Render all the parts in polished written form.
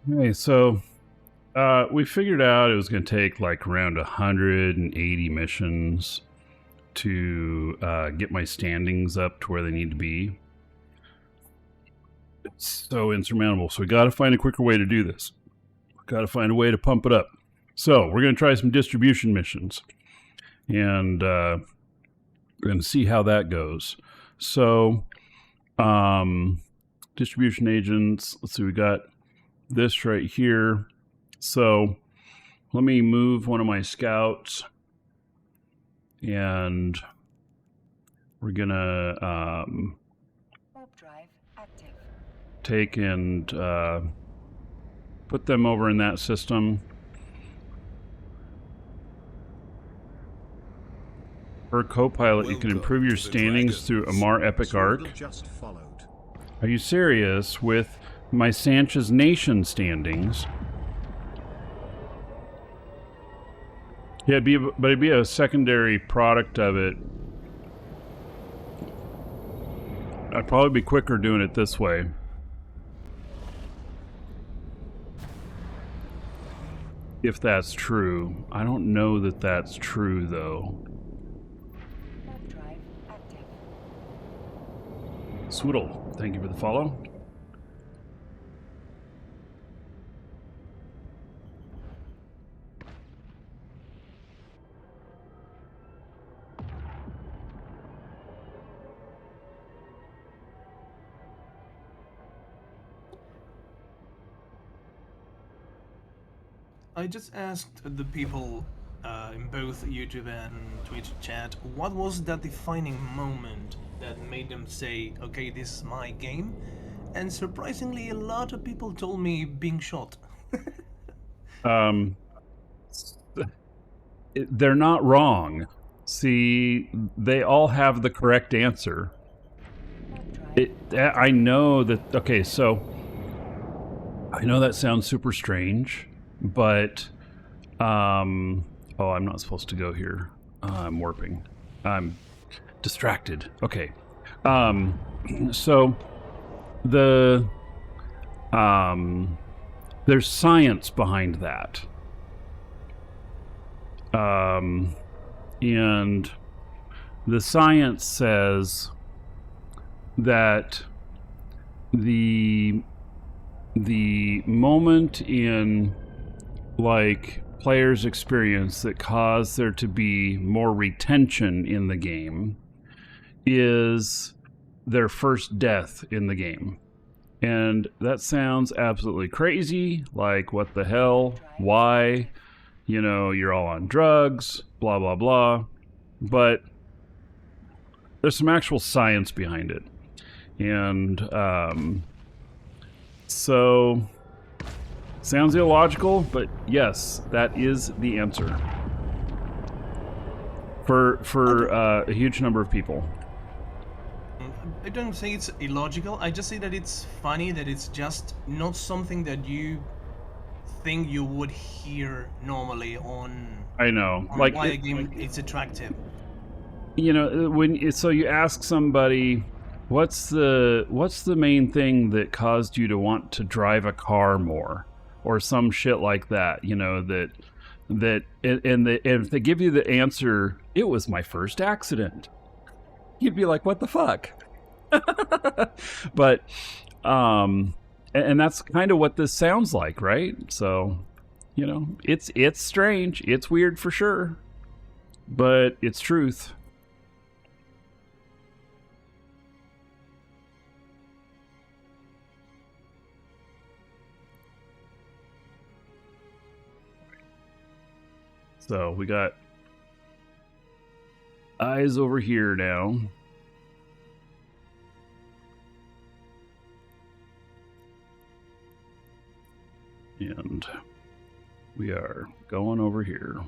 Okay, so we figured out it was going to take like around 180 missions to get my standings up to where they need to be. It's so insurmountable. So we got to find a quicker way to do this. Got to find a way to pump it up. So we're going to try some distribution missions, and we're going to see how that goes. So, distribution agents. Let's see. We got this right here. So let me move one of my scouts, and we're gonna take and put them over in that system. For co-pilot, you can improve your standings through Amar Epic Arc. Are you serious? With my Sansha's Nation standings? Yeah, it'd be a secondary product of it. I'd probably be quicker doing it this way. If that's true. I don't know that that's true, though. Swoodle, thank you for the follow. I just asked the people in both YouTube and Twitch chat, what was that defining moment that made them say, okay, this is my game? And surprisingly, a lot of people told me being shot. They're not wrong. See, they all have the correct answer. I know that, okay, so I know that sounds super strange, but oh, I'm not supposed to go here. I'm warping. I'm distracted. Okay. So the there's science behind that. And the science says that the moment in like players' experience that cause there to be more retention in the game is their first death in the game. And that sounds absolutely crazy. Like, what the hell? Why? You know, you're all on drugs, blah, blah, blah. But there's some actual science behind it. And so, sounds illogical, but yes, that is the answer for a huge number of people. I don't say it's illogical, I just say that it's funny that it's just not something that you think you would hear normally on. I know, on like why a game it's attractive. You know, so you ask somebody, what's the main thing that caused you to want to drive a car more, or some shit like that. You know, and if they give you the answer, it was my first accident, you'd be like, what the fuck? But and that's kind of what this sounds like, right? So, you know, it's strange, it's weird for sure, but it's truth. So we got eyes over here now. And we are going over here.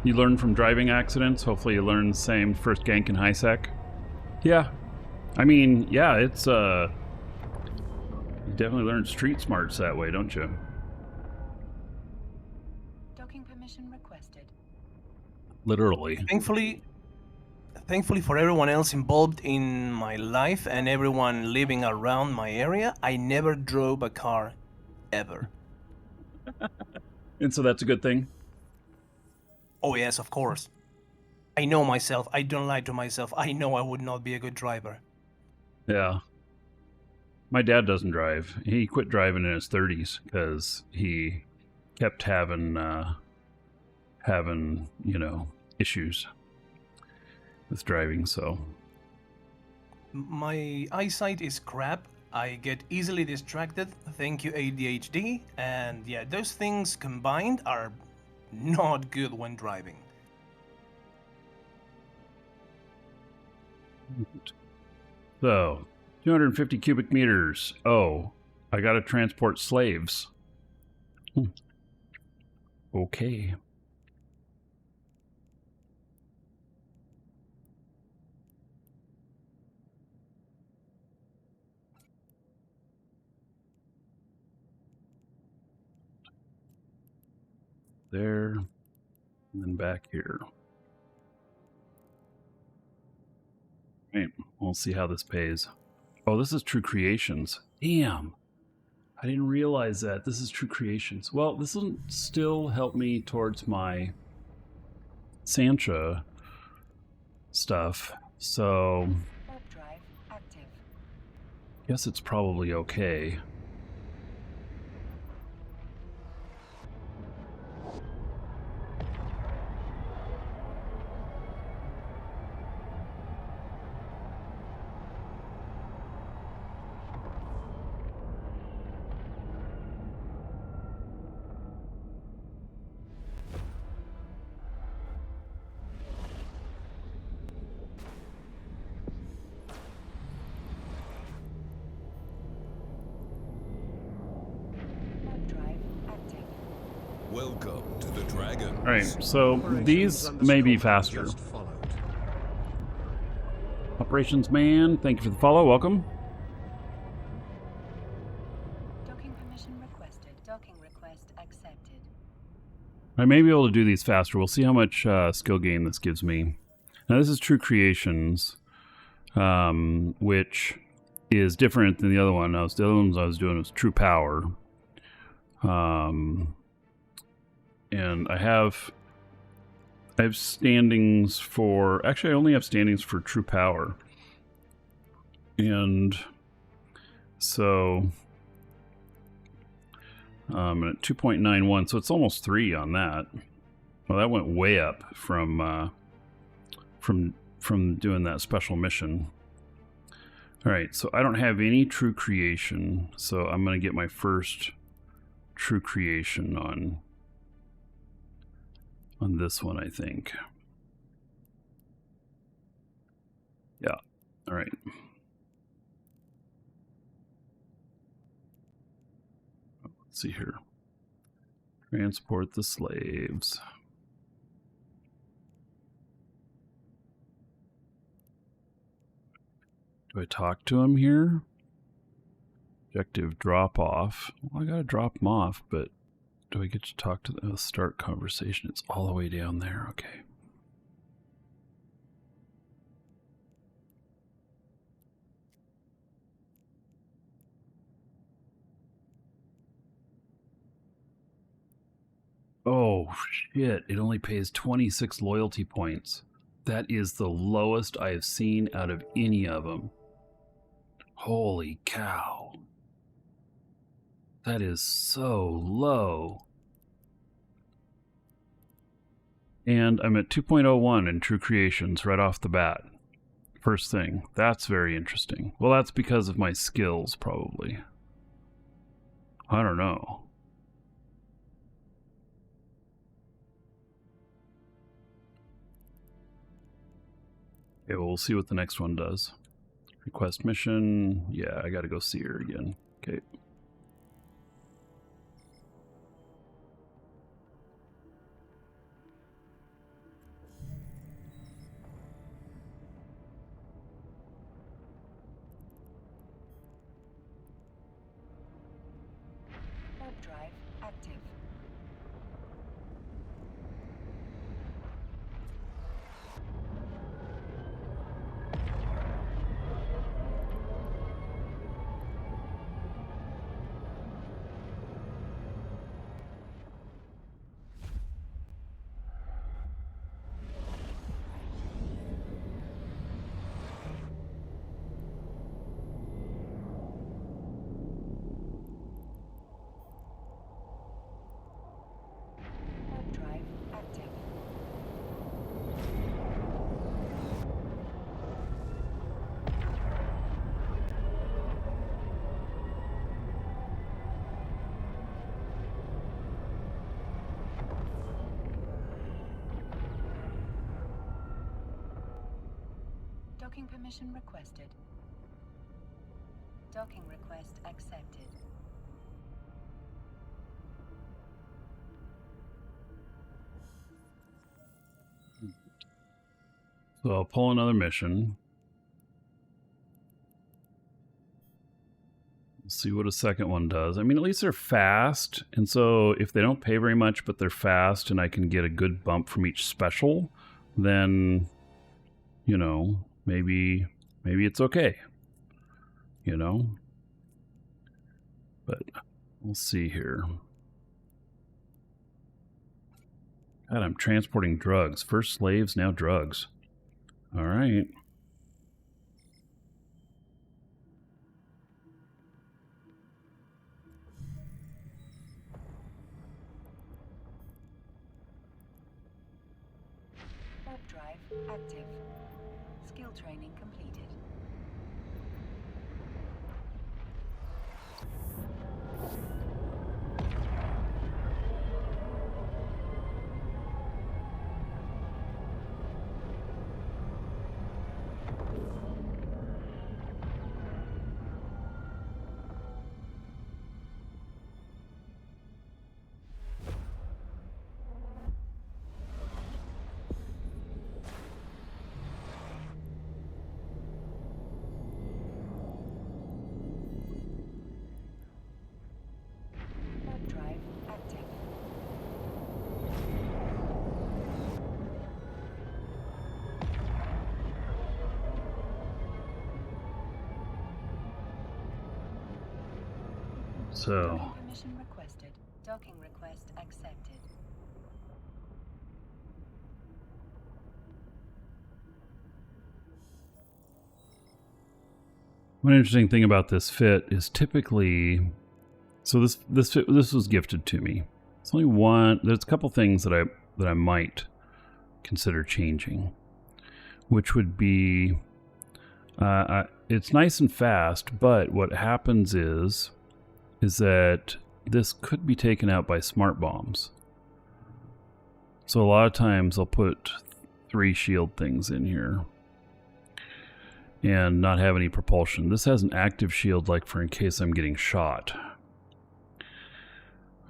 You learn from driving accidents. Hopefully you learn the same first gank in high sec. Yeah. I mean, yeah, it's you definitely learn street smarts that way, don't you? Docking permission requested. Literally. Thankfully for everyone else involved in my life and everyone living around my area, I never drove a car, ever. And so that's a good thing? Oh yes, of course. I know myself, I don't lie to myself, I know I would not be a good driver. Yeah. My dad doesn't drive. He quit driving in his 30s because he kept having, you know, issues with driving, so. My eyesight is crap, I get easily distracted, thank you ADHD, and yeah, those things combined are not good when driving. So, 250 cubic meters. Oh, I gotta transport slaves. Okay. There, and then back here. Right, we'll see how this pays. Oh, this is True Creations. Damn. I didn't realize that. This is True Creations. Well, this will still help me towards my Sansha stuff. So, Warp drive active. guess it's probably okay. Warp drive active. Welcome to the Dragon. All right, so these may be faster. Operations Man, thank you for the follow. Welcome. Docking permission requested. Docking request accepted. I may be able to do these faster. We'll see how much skill gain this gives me. Now, this is True Creations, which is different than the other one. The other ones I was doing was True Power. And I have standings for... Actually, I only have standings for True Power. And so... I'm at 2.91, so it's almost 3 on that. Well, that went way up from doing that special mission. All right, so I don't have any True Creation, so I'm going to get my first True Creation on this one, I think. Yeah. All right. Let's see here. Transport the slaves. Do I talk to him here? Objective drop off. Well, I gotta drop him off, but do I get to talk to them? Start conversation. It's all the way down there. Okay. Oh, shit. It only pays 26 loyalty points. That is the lowest I have seen out of any of them. Holy cow. That is so low. And I'm at 2.01 in True Creations right off the bat. First thing. That's very interesting. Well, that's because of my skills, probably. I don't know. Okay, well, we'll see what the next one does. Request mission. Yeah, I gotta go see her again. Okay. active. Docking permission requested. Docking request accepted. So I'll pull another mission. See what a second one does. I mean, at least they're fast. And so if they don't pay very much, but they're fast and I can get a good bump from each special, then, you know, maybe it's okay. You know? But we'll see here. God, I'm transporting drugs. First slaves, now drugs. All right. Warp drive active. Skill training completed. Warp drive active. So, Docking permission requested. Docking request accepted. one interesting thing about this fit is typically, so this was gifted to me. It's only one. There's a couple things that I might consider changing, which would be, it's nice and fast, but what happens is that this could be taken out by smart bombs. So a lot of times I'll put 3 shield things in here and not have any propulsion. This has an active shield, like for in case I'm getting shot.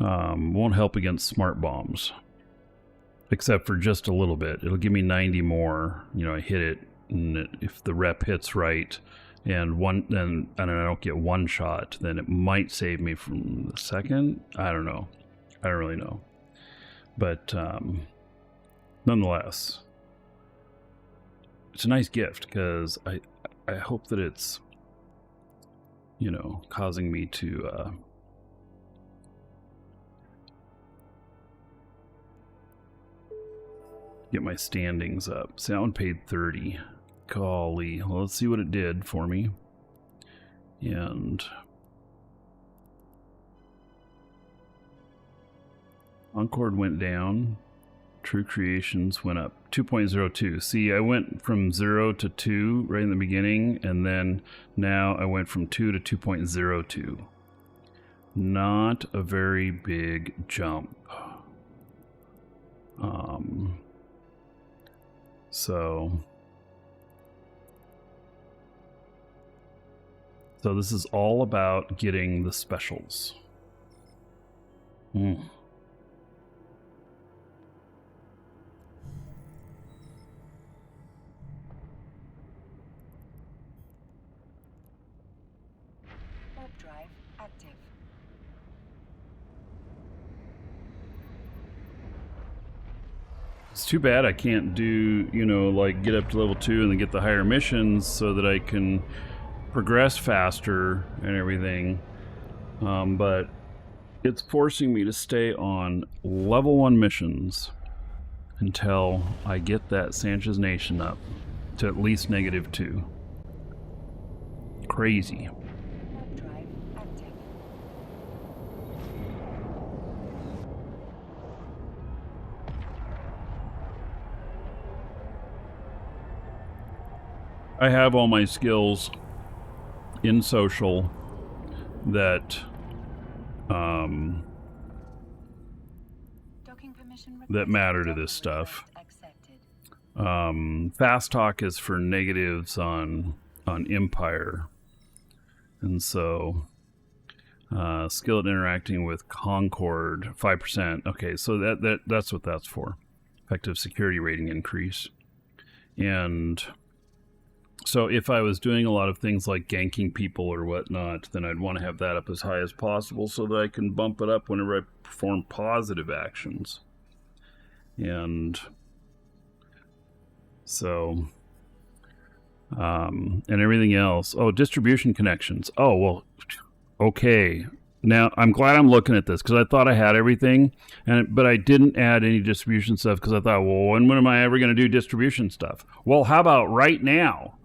Won't help against smart bombs, except for just a little bit. It'll give me 90 more. You know, I hit it, and if the rep hits right, and I don't get one shot, then it might save me from the second. I don't know. I don't really know. But nonetheless, it's a nice gift because I hope that it's, you know, causing me to get my standings up. See, that one paid 30. Golly. Well, let's see what it did for me. And Concord went down. True Creations went up 2.02. See, I went from 0 to 2 right in the beginning, and then now I went from 2 to 2.02. Not a very big jump. So this is all about getting the specials. Warp drive active. It's too bad I can't do, you know, like get up to level 2 and then get the higher missions so that I can progress faster and everything. But it's forcing me to stay on level 1 missions until I get that Sansha's Nation up to at least -2. Crazy. Warp drive active. I have all my skills in social that that matter to this stuff. Fast talk is for negatives on Empire, and so skill at interacting with Concord 5%. Okay, so that's what that's for. Effective security rating increase. And so if I was doing a lot of things like ganking people or whatnot, then I'd want to have that up as high as possible so that I can bump it up whenever I perform positive actions. And so, and everything else. Oh, distribution connections. Oh, well, okay. Now, I'm glad I'm looking at this because I thought I had everything, but I didn't add any distribution stuff because I thought, well, when am I ever going to do distribution stuff? Well, how about right now?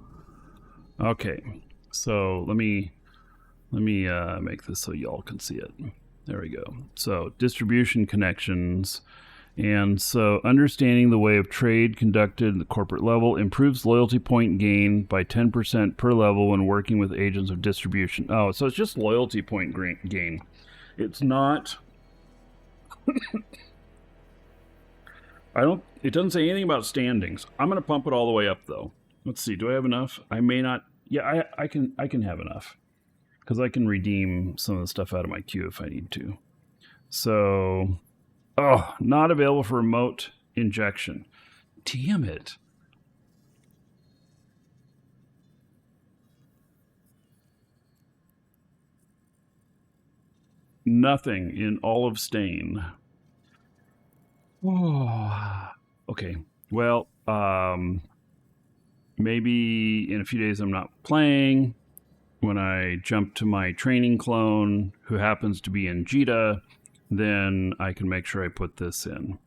Okay, so let me make this so y'all can see it. There we go. So distribution connections. And so understanding the way of trade conducted at the corporate level improves loyalty point gain by 10% per level when working with agents of distribution. Oh, so it's just loyalty point gain. It's not... It doesn't say anything about standings. I'm going to pump it all the way up, though. Let's see. Do I have enough? I may not... Yeah, I can have enough. Because I can redeem some of the stuff out of my queue if I need to. So... Oh, not available for remote injection. Damn it. Nothing in all of Stain. Oh, okay. Well, maybe in a few days I'm not playing. When I jump to my training clone, who happens to be in Jita, then I can make sure I put this in.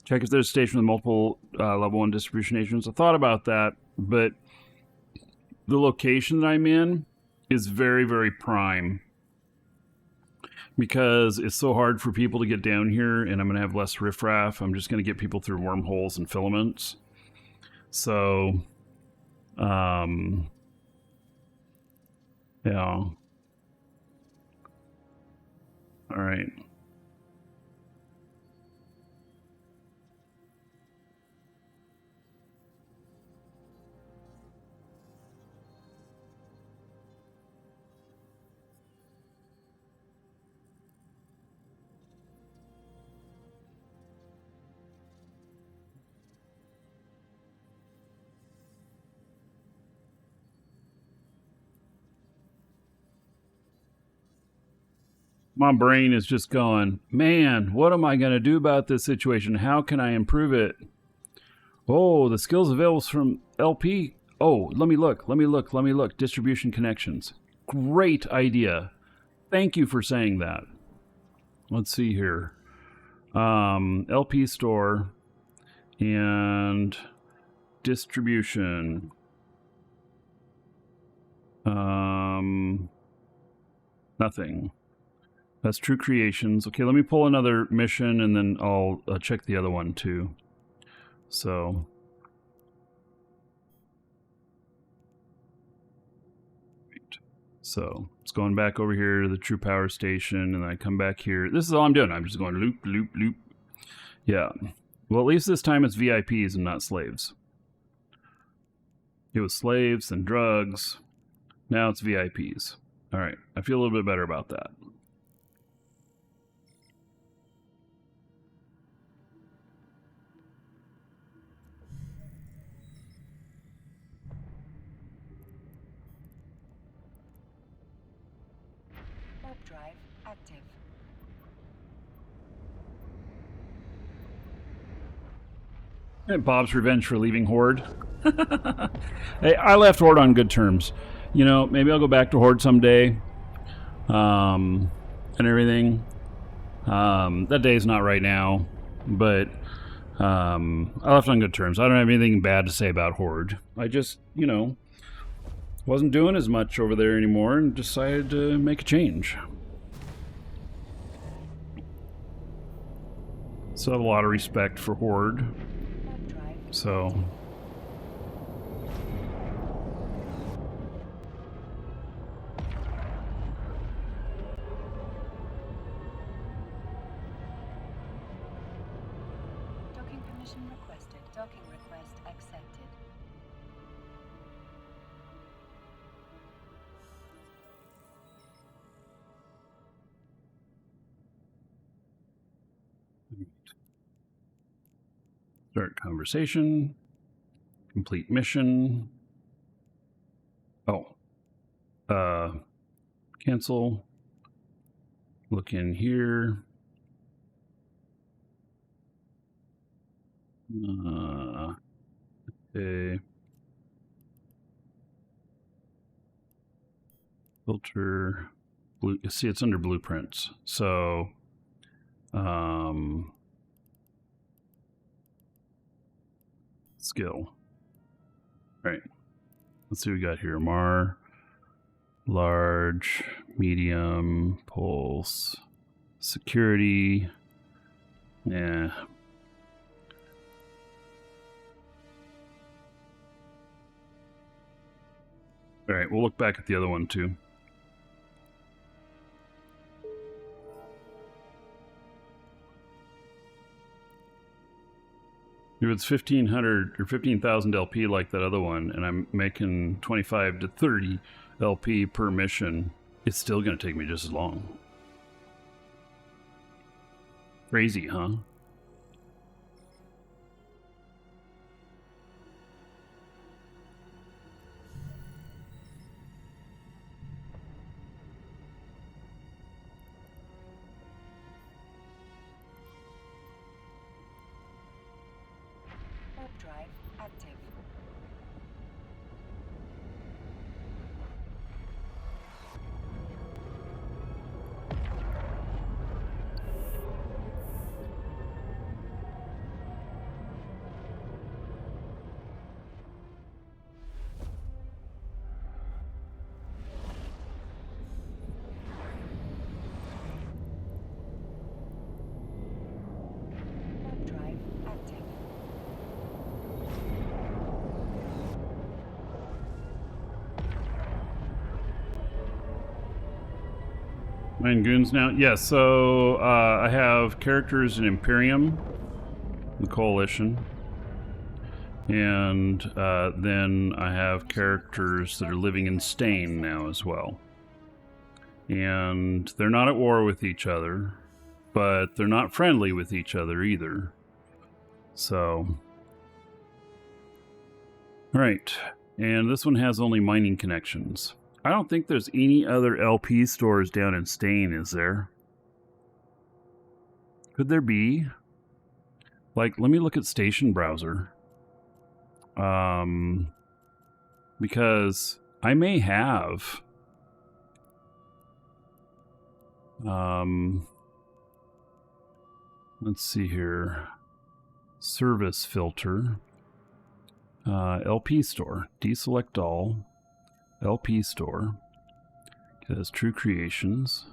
Check if there's a station with multiple level 1 distribution agents. I thought about that, but the location that I'm in is very, very prime because it's so hard for people to get down here, and I'm going to have less riffraff. I'm just going to get people through wormholes and filaments. So, yeah. All right. My brain is just going, man, what am I going to do about this situation? How can I improve it? Oh, the skills available from LP. Oh, let me look. Distribution connections. Great idea. Thank you for saying that. Let's see here. LP store and distribution. Nothing. That's True Creations. Okay, let me pull another mission and then I'll check the other one too. So. So it's going back over here to the True Power Station, and then I come back here. This is all I'm doing. I'm just going loop, loop, loop. Yeah. Well, at least this time it's VIPs and not slaves. It was slaves and drugs. Now it's VIPs. All right. I feel a little bit better about that. Drive active. And Bob's revenge for leaving Horde. Hey, I left Horde on good terms. You know, maybe I'll go back to Horde someday. And everything. That day's not right now. But I left on good terms. I don't have anything bad to say about Horde. I just, you know, wasn't doing as much over there anymore and decided to make a change. So I have a lot of respect for Horde. So Docking request accepted. Start conversation. Complete mission. Oh. Cancel. Look in here. Okay. Filter. Blue. See, it's under blueprints. So, skill. All right. Let's see what we got here. Large, medium, pulse, security. Yeah. All right, we'll look back at the other one too. If it's 1,500 or 15,000 LP like that other one, and I'm making 25 to 30 LP per mission, it's still going to take me just as long. Crazy, huh? Warp drive active. Warp drive active. Nine goons now? Yes, yeah, so I have characters in Imperium, the Coalition, and then I have characters that are living in Stain now as well. And they're not at war with each other, but they're not friendly with each other either. So, all right, and this one has only mining connections. I don't think there's any other LP stores down in Stain, is there? Could there be? Like, let me look at Station Browser. Because I may have... let's see here. Service filter. LP store. Deselect all. LP store. It has True Creations.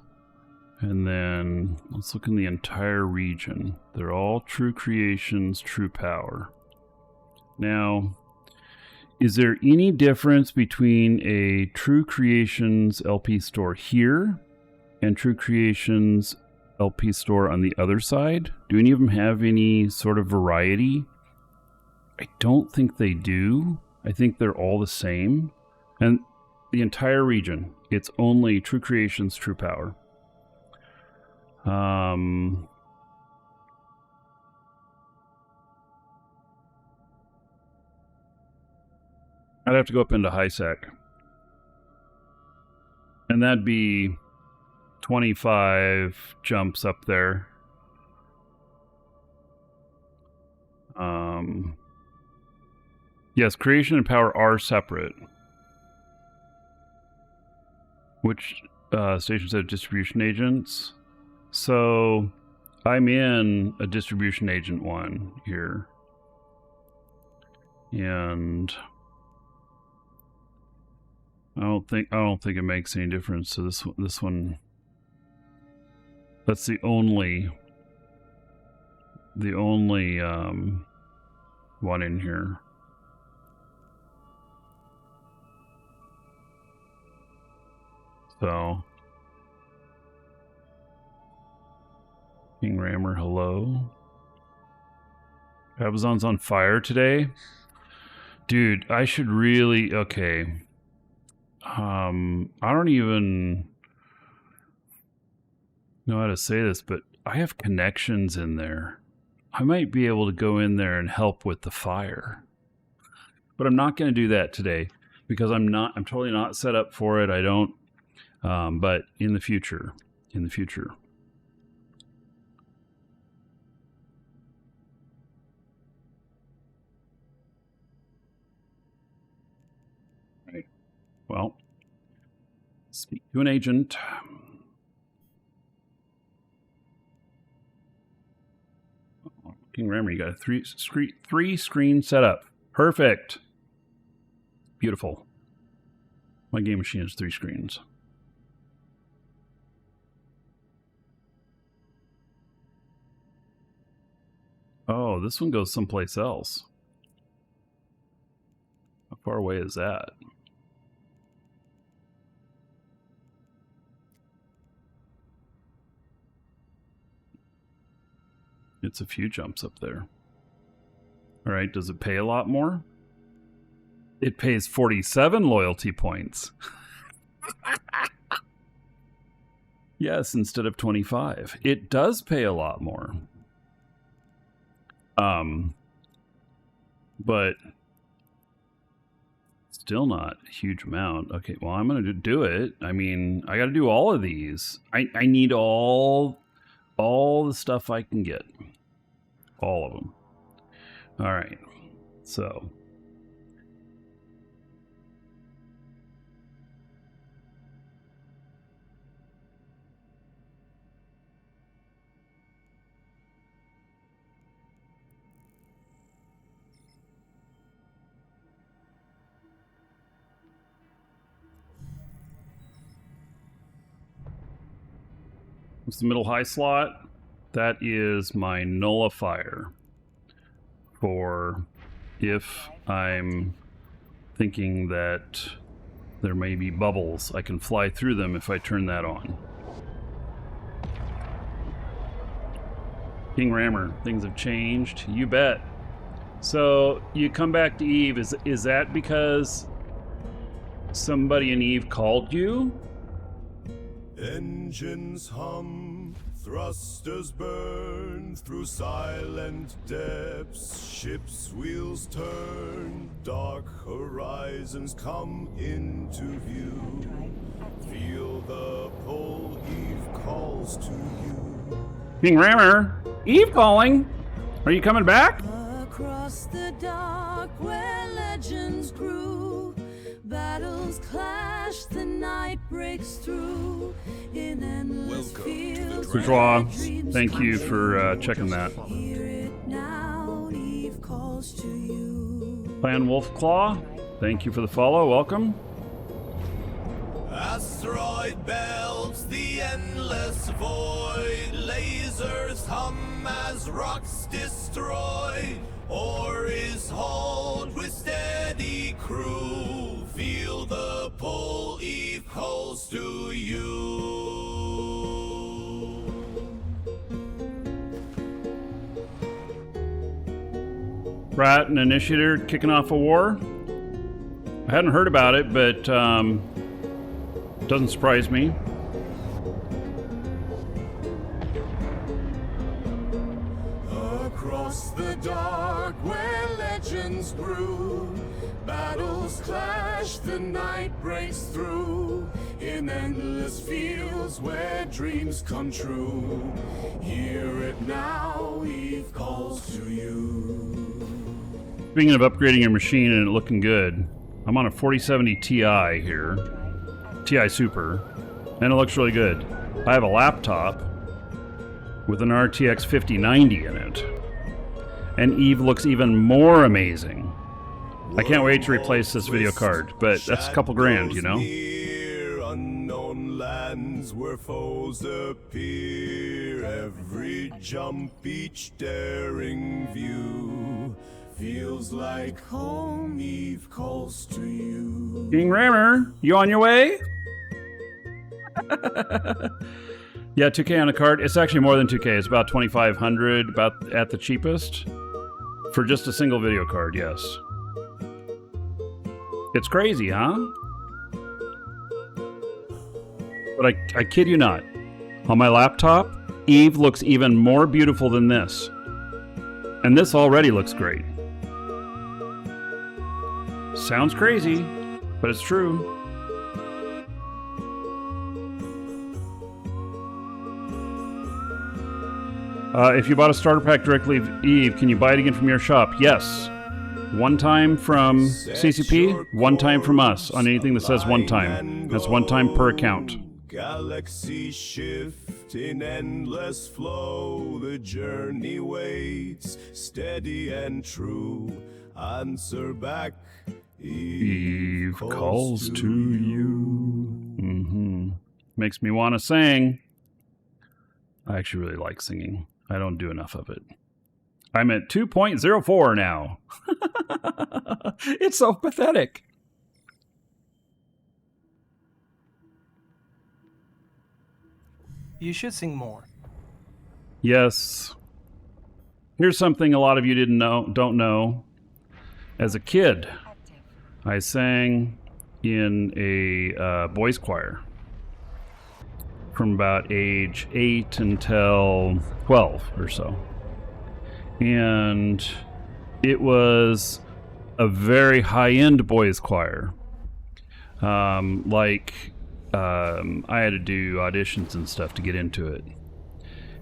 And then let's look in the entire region. They're all True Creations, True Power. Now, is there any difference between a True Creations LP store here and True Creations LP store on the other side? Do any of them have any sort of variety? I don't think they do. I think they're all the same. And the entire region, it's only True Creations, True Power. I'd have to go up into high sec. And that'd be 25 jumps up there. Yes, creation and power are separate. Which stations have distribution agents? So I'm in a distribution agent 1 here. And I don't think it makes any difference. So this one, that's the only one in here. So King Rammer, hello. Amazon's on fire today. Dude, I should really... Okay. I don't even know how to say this, but I have connections in there. I might be able to go in there and help with the fire. But I'm not going to do that today because I'm totally not set up for it. I don't, but in the future. Right. Well, speak to an agent. King Rammer, you got a three screen setup. Perfect. Beautiful. My game machine has 3 screens. Oh, this one goes someplace else. How far away is that? It's a few jumps up there. All right, does it pay a lot more? It pays 47 loyalty points. Yes, instead of 25. It does pay a lot more. But still not a huge amount. Okay, well, I'm going to do it. I mean, I got to do all of these. I need all the stuff I can get. All of them. All right. So... what's the middle high slot? That is my nullifier for if I'm thinking that there may be bubbles. I can fly through them if I turn that on. King Rammer, things have changed. You bet. So you come back to Eve. Is that because somebody in Eve called you? Engines hum, thrusters burn through silent depths, ships' wheels turn, dark horizons come into view. Feel the pull, Eve calls to you. King Rammer, Eve calling. Are you coming back? Across the dark where legends grew, battles clash, the night breaks through in endless fields. Bourgeois, thank you for checking that. Hear it now, Eve calls to you. Clan Wolfclaw, thank you for the follow. Welcome. Asteroid belts the endless void, lasers hum as rocks destroy. Ore is hauled with steady crew, feel the pull, Eve calls to you. Rat and Initiator kicking off a war. I hadn't heard about it, but doesn't surprise me. Across the dark where legends grew, battles clash, the night breaks through. In endless fields where dreams come true, hear it now, Eve calls to you. Speaking of upgrading your machine and it looking good, I'm on a 4070 Ti here, Ti Super, and it looks really good. I have a laptop with an RTX 5090 in it, and Eve looks even more amazing. I can't wait to replace this video card, but that's a couple grand, you know? Near unknown lands where foes appear, every jump, each daring view, feels like home, Eve calls to you. King Rammer, you on your way? Yeah, 2K on a card. It's actually more than 2K. It's about 2,500, about at the cheapest. For just a single video card, yes. It's crazy, huh? But I kid you not. On my laptop, Eve looks even more beautiful than this. And this already looks great. Sounds crazy, but it's true. If you bought a starter pack directly with Eve, can you buy it again from your shop? Yes. One time from CCP, one time from us on anything that says one time. That's one time per account. Galaxy shift in endless flow. The journey waits, steady and true. Answer back. Eve calls to you. Makes me want to sing. I actually really like singing. I don't do enough of it. I'm at 2.04 now. It's so pathetic. You should sing more. Yes. Here's something a lot of you don't know. As a kid, I sang in a boys' choir from about age 8 until 12 or so. And it was a very high-end boys' choir. I had to do auditions and stuff to get into it.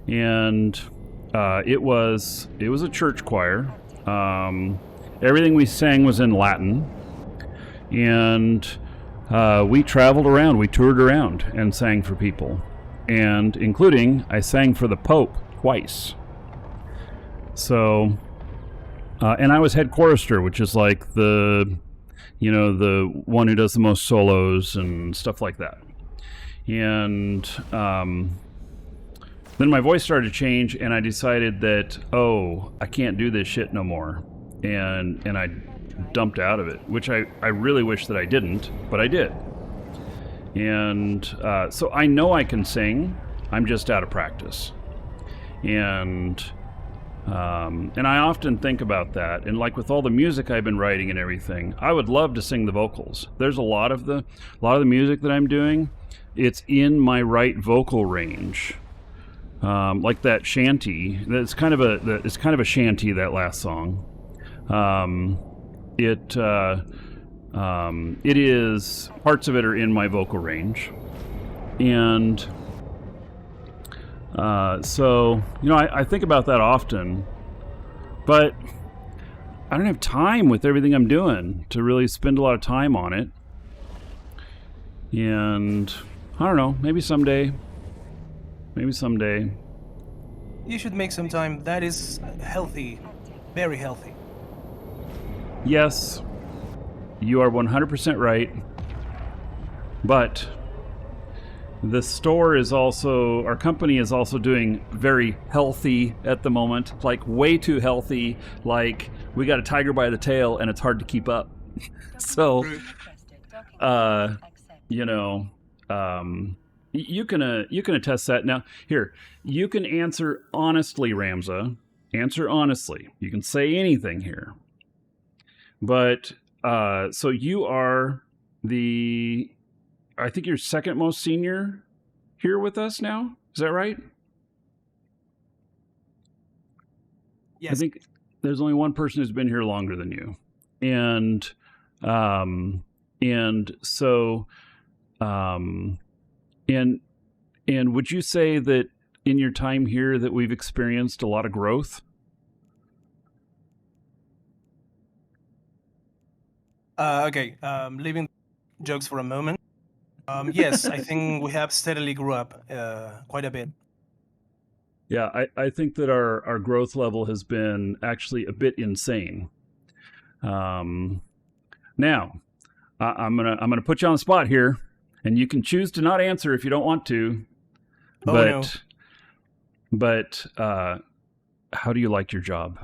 And it was a church choir. Everything we sang was in Latin. And we traveled around, we toured around and sang for people. And including, I sang for the Pope twice. So, and I was head chorister, which is like the one who does the most solos and stuff like that. And then my voice started to change, and I decided that, I can't do this shit no more. And I dumped out of it, which I really wish that I didn't, but I did. And so I know I can sing, I'm just out of practice. And I often think about that, and like with all the music I've been writing and everything, I would love to sing the vocals. There's a lot of the music that I'm doing, it's in my right vocal range. Like that shanty, it's kind of a shanty, that last song. It is, parts of it are in my vocal range. And so, I think about that often, but I don't have time with everything I'm doing to really spend a lot of time on it. And I don't know, maybe someday. You should make some time. That is healthy. Very healthy. Yes, you are 100% right. But the store is also, our company is also doing very healthy at the moment, like way too healthy. Like we got a tiger by the tail and it's hard to keep up. So, you can attest that. Now, here, you can answer honestly, Ramza. Answer honestly. You can say anything here. But, so you are I think you're second most senior here with us now. Is that right? Yes. I think there's only one person who's been here longer than you. And so, and would you say that in your time here that we've experienced a lot of growth? Okay, leaving jokes for a moment. Yes, I think we have steadily grew up quite a bit. Yeah, I think that our growth level has been actually a bit insane. Now, I'm gonna put you on the spot here, and you can choose to not answer if you don't want to. But how do you like your job?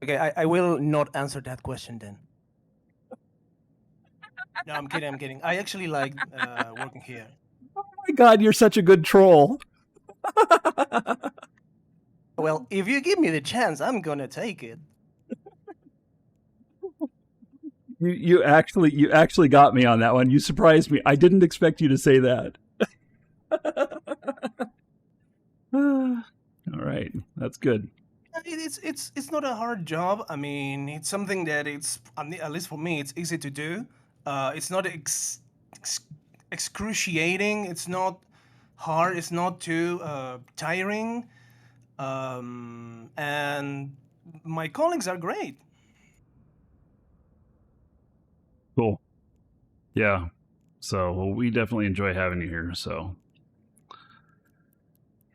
Okay, I will not answer that question then. No, I'm kidding. I actually like working here. Oh my God, you're such a good troll. Well, if you give me the chance, I'm gonna take it. You actually got me on that one. You surprised me. I didn't expect you to say that. All right, that's good. It's not a hard job. I mean, it's something that at least for me, it's easy to do. It's not excruciating. It's not hard. It's not too tiring. And my colleagues are great. Cool. Yeah. So well, we definitely enjoy having you here. So.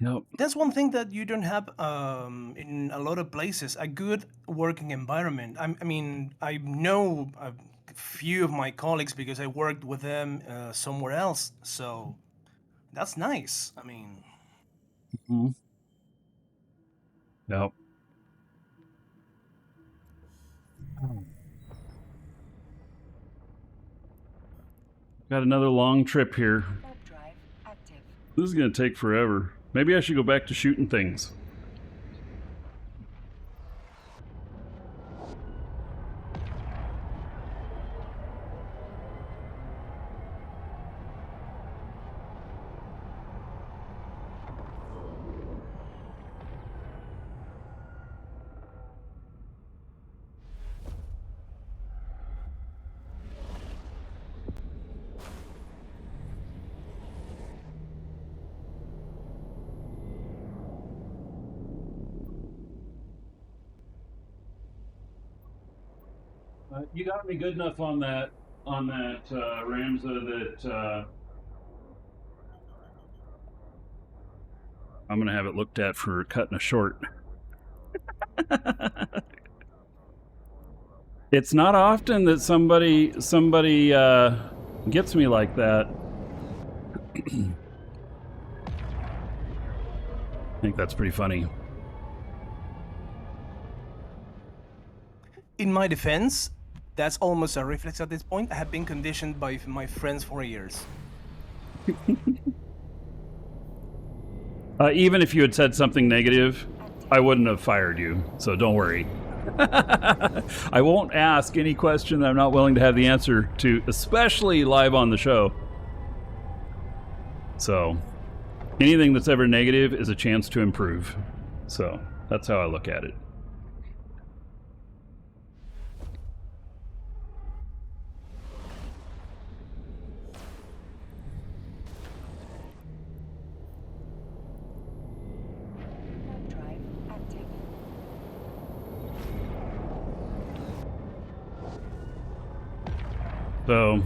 Yep. That's one thing that you don't have in a lot of places. A good working environment. I mean, I know a few of my colleagues because I worked with them somewhere else. So that's nice. I mean. Mm-hmm. Yep. Got another long trip here. Warp drive active. This is going to take forever. Maybe I should go back to shooting things. You got me good enough on that Ramza that I'm gonna have it looked at for cutting a short. It's not often that somebody gets me like that. I think that's pretty funny. In my defense, that's almost a reflex at this point. I have been conditioned by my friends for years. Even if you had said something negative, I wouldn't have fired you, so don't worry. I won't ask any question that I'm not willing to have the answer to, especially live on the show. So, anything that's ever negative is a chance to improve. So, that's how I look at it. Warp drive active. So,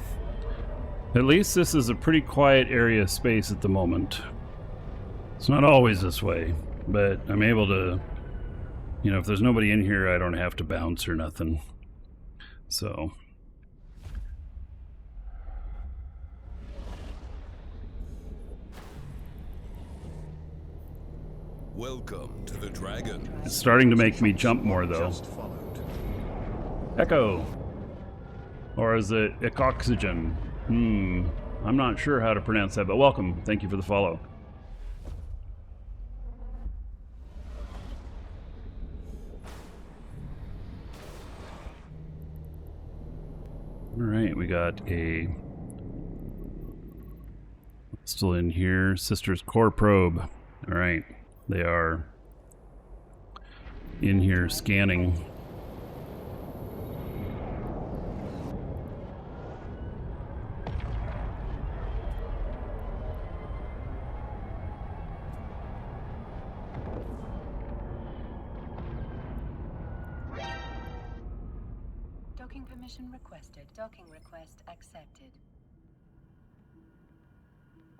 at least this is a pretty quiet area of space at the moment. It's not always this way, but I'm able to, you know, if there's nobody in here, I don't have to bounce or nothing. So. Welcome to the Dragon. It's starting to make me jump more, though. Echo. Or is it oxygen? I'm not sure how to pronounce that, but welcome. Thank you for the follow. All right, we got a still in here. Sister's core probe. All right, they are in here scanning. Docking permission requested. Docking request accepted.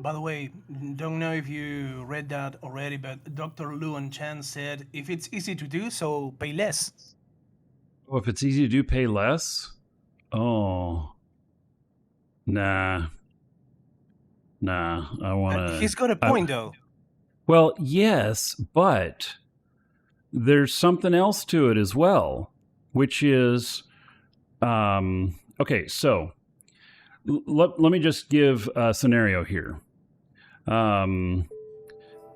By the way, don't know if you read that already, but Dr. Luan Chan said if it's easy to do, so pay less. Oh, if it's easy to do, pay less? Oh. Nah, I want to... He's got a point, though. Well, yes, but there's something else to it as well, which is... okay, so let me just give a scenario here.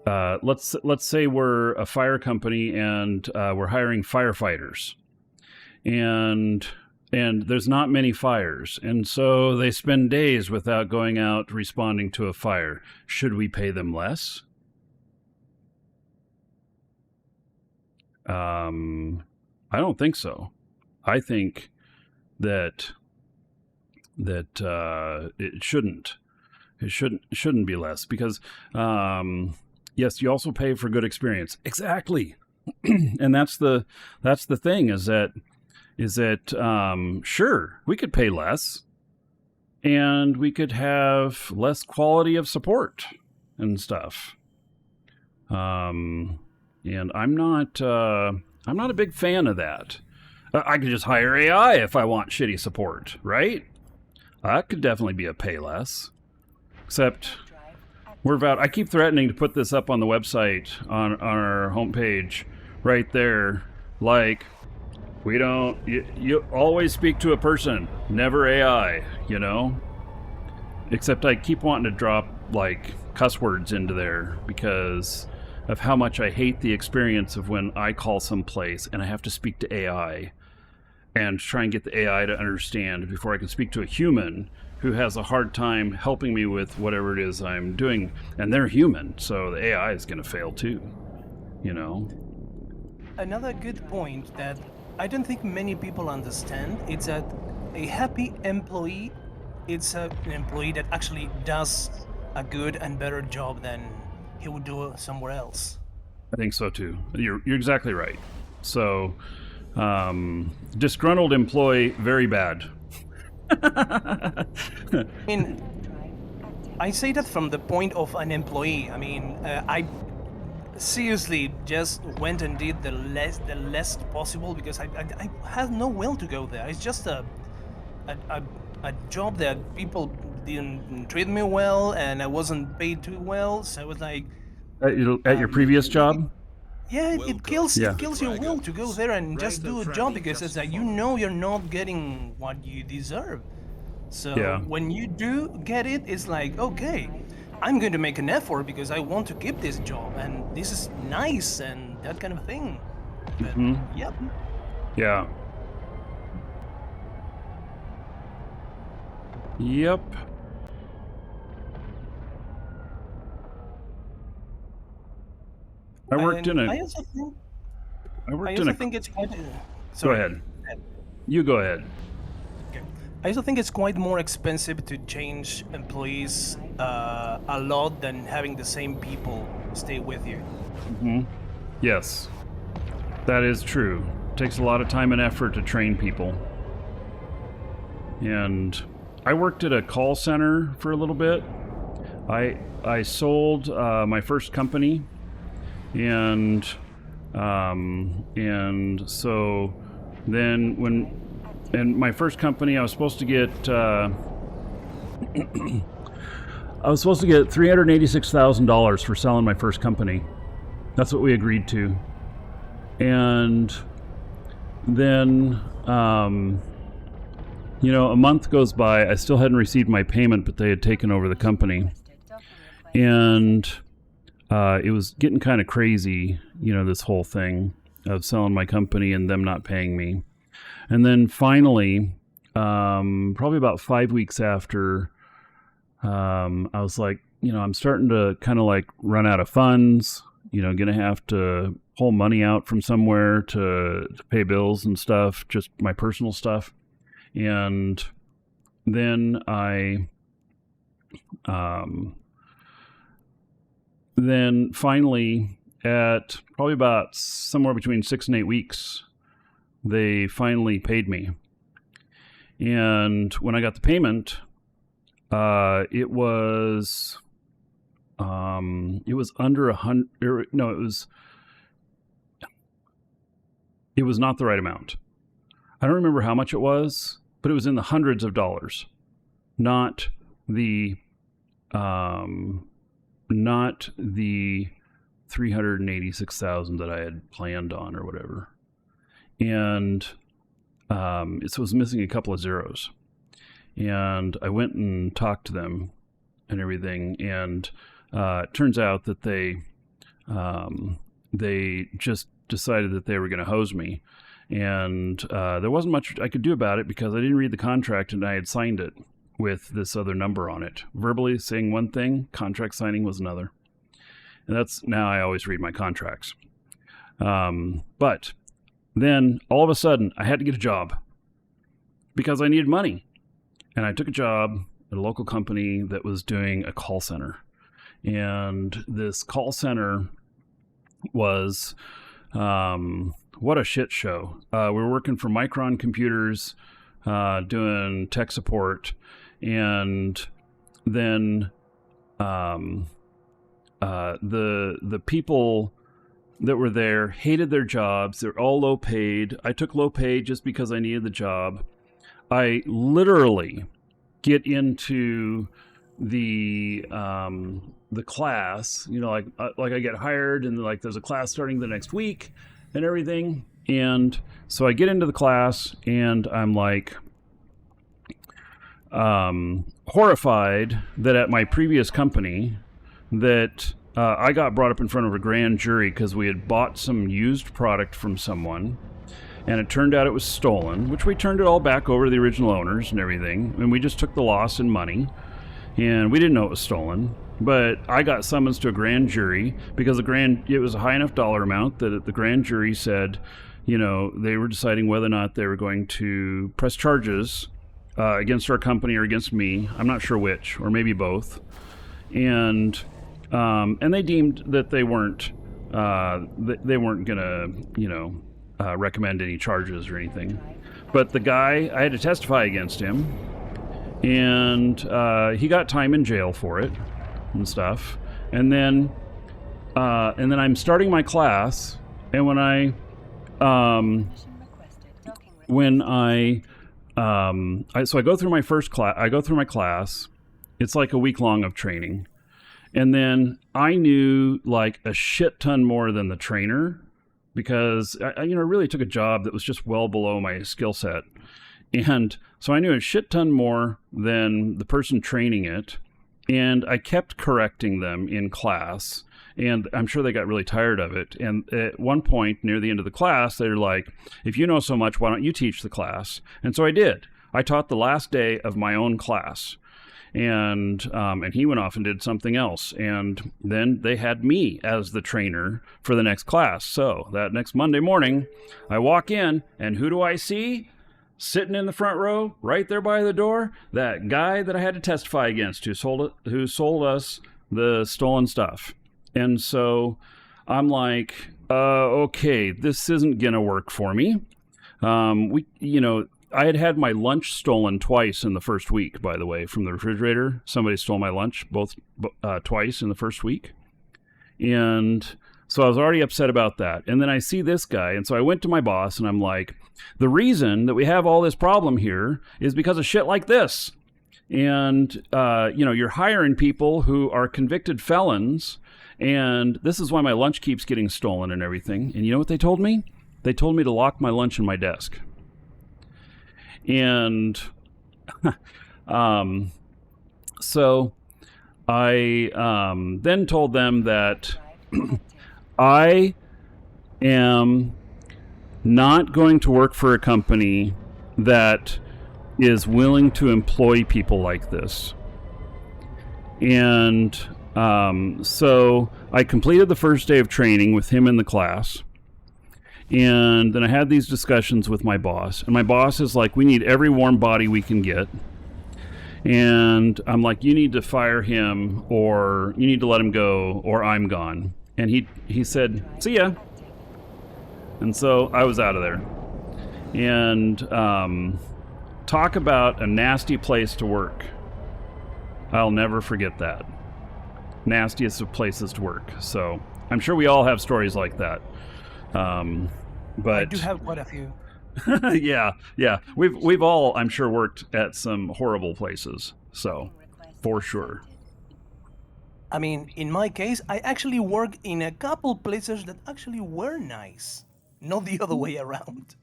let's say we're a fire company and we're hiring firefighters, and there's not many fires, and so they spend days without going out responding to a fire. Should we pay them less? I don't think so. I think that it shouldn't. It shouldn't be less because, yes, you also pay for good experience. Exactly, and that's the thing is that sure, we could pay less, and we could have less quality of support and stuff. And I'm not a big fan of that. I could just hire AI if I want shitty support, right? That could definitely be a pay less. Except we're about. I keep threatening to put this up on the website on our homepage, right there. Like, we don't. You always speak to a person, never AI. You know. Except I keep wanting to drop like cuss words into there because of how much I hate the experience of when I call someplace and I have to speak to AI and try and get the AI to understand before I can speak to a human who has a hard time helping me with whatever it is I'm doing. And they're human, so the AI is going to fail too, you know? Another good point that I don't think many people understand is that a happy employee, it's an employee that actually does a good and better job than he would do somewhere else. I think so too. You're exactly right. So, disgruntled employee, very bad. I mean, I say that from the point of an employee. I mean, I seriously just went and did the less possible because I had no will to go there. It's just a job that people didn't treat me well, and I wasn't paid too well. So I was like, at your previous job. Yeah, it kills your Dragon. will to go there and just do a job because it's like you know you're not getting what you deserve. So when you do get it, it's like, okay, I'm going to make an effort because I want to keep this job and this is nice and that kind of thing. But, yep. Yeah. Yep. I worked in a. I also think it's quite. Go Sorry. ahead. You go ahead. Okay. I also think it's quite more expensive to change employees a lot than having the same people stay with you. Yes, that is true. It takes a lot of time and effort to train people. And I worked at a call center for a little bit. I sold my first company. And so then in my first company, I was supposed to get $386,000 for selling my first company. That's what we agreed to. And then, a month goes by. I still hadn't received my payment, but they had taken over the company. And it was getting kind of crazy, this whole thing of selling my company and them not paying me. And then finally, probably about 5 weeks after, I was like, I'm starting to kind of like run out of funds, going to have to pull money out from somewhere to pay bills and stuff, just my personal stuff. And then Then finally, at probably about somewhere between 6 and 8 weeks, they finally paid me. And when I got the payment, it was under 100. No, it was not the right amount. I don't remember how much it was, but it was in the hundreds of dollars, not the 386,000 that I had planned on or whatever. And it was missing a couple of zeros. And I went and talked to them and everything. And it turns out that they They just decided that they were going to hose me. And there wasn't much I could do about it because I didn't read the contract and I had signed it with this other number on it. Verbally saying one thing, contract signing was another. And that's now I always read my contracts. But then all of a sudden I had to get a job because I needed money. And I took a job at a local company that was doing a call center. And this call center was, what a shit show. We were working for Micron Computers, doing tech support. And then the people that were there hated their jobs. They're all low paid. I took low paid just because I needed the job. I literally get into the class, like I get hired and like there's a class starting the next week and everything. And so I get into the class and I'm like horrified that at my previous company that I got brought up in front of a grand jury because we had bought some used product from someone. And it turned out it was stolen, which we turned it all back over to the original owners and everything. And we just took the loss in money. And we didn't know it was stolen. But I got summoned to a grand jury because it was a high enough dollar amount that the grand jury said, they were deciding whether or not they were going to press charges against our company or against me. I'm not sure which, or maybe both. And they deemed that they weren't gonna, recommend any charges or anything. But the guy, I had to testify against him, and he got time in jail for it and stuff. And then I'm starting my class, and so I go through my first class. I go through my class. It's like a week long of training, and then I knew like a shit ton more than the trainer. Because I really took a job that was just well below my skill set. And so I knew a shit ton more than the person training it. And I kept correcting them in class. And I'm sure they got really tired of it. And at one point near the end of the class, they were like, if you know so much, why don't you teach the class? And so I did. I taught the last day of my own class. And he went off and did something else. And then they had me as the trainer for the next class. So that next Monday morning, I walk in, and who do I see? Sitting in the front row, right there by the door, that guy that I had to testify against who sold us the stolen stuff. And so I'm like, okay, this isn't going to work for me. I had my lunch stolen twice in the first week, by the way, from the refrigerator. Somebody stole my lunch twice in the first week. And so I was already upset about that. And then I see this guy. And so I went to my boss and I'm like, the reason that we have all this problem here is because of shit like this. And, you're hiring people who are convicted felons. And this is why my lunch keeps getting stolen and everything. And you know what they told me? They told me to lock my lunch in my desk. And so I then told them that I am not going to work for a company that is willing to employ people like this. And so I completed the first day of training with him in the class. And then I had these discussions with my boss. And my boss is like, we need every warm body we can get. And I'm like, you need to fire him, or you need to let him go, or I'm gone. And he said, see ya. And so I was out of there. And talk about a nasty place to work. I'll never forget that. Nastiest of places to work. So I'm sure we all have stories like that. But I do have quite a few. yeah. We've all, I'm sure, worked at some horrible places. So, for sure. I mean, in my case, I actually worked in a couple places that actually were nice, not the other way around.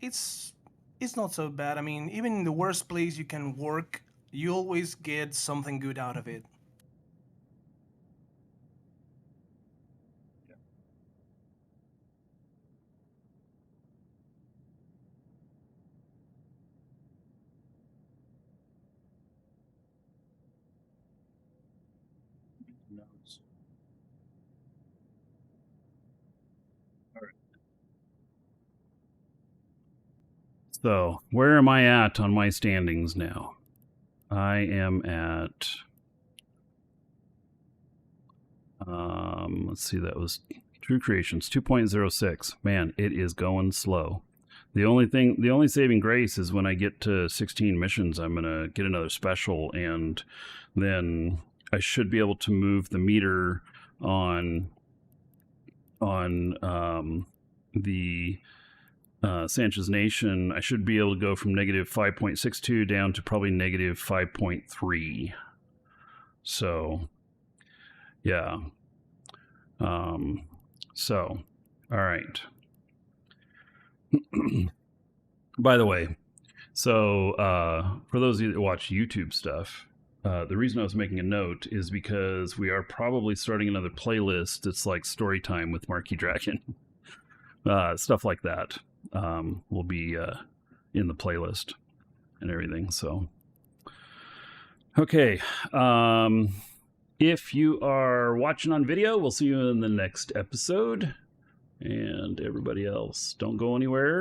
it's not so bad. I mean, even in the worst place you can work, you always get something good out of it. So, where am I at on my standings now? I am at. Let's see, that was True Creations 2.06. Man, it is going slow. The only saving grace is when I get to 16 missions, I'm gonna get another special, and then I should be able to move the meter on the Sansha's Nation. I should be able to go from negative 5.62 down to probably negative 5.3. So, yeah. So, all right. By the way, so for those of you that watch YouTube stuff, the reason I was making a note is because we are probably starting another playlist. It's like story time with Markee Dragon. Stuff like that will be in the playlist and everything. So, okay. If you are watching on video, we'll see you in the next episode. And everybody else, don't go anywhere.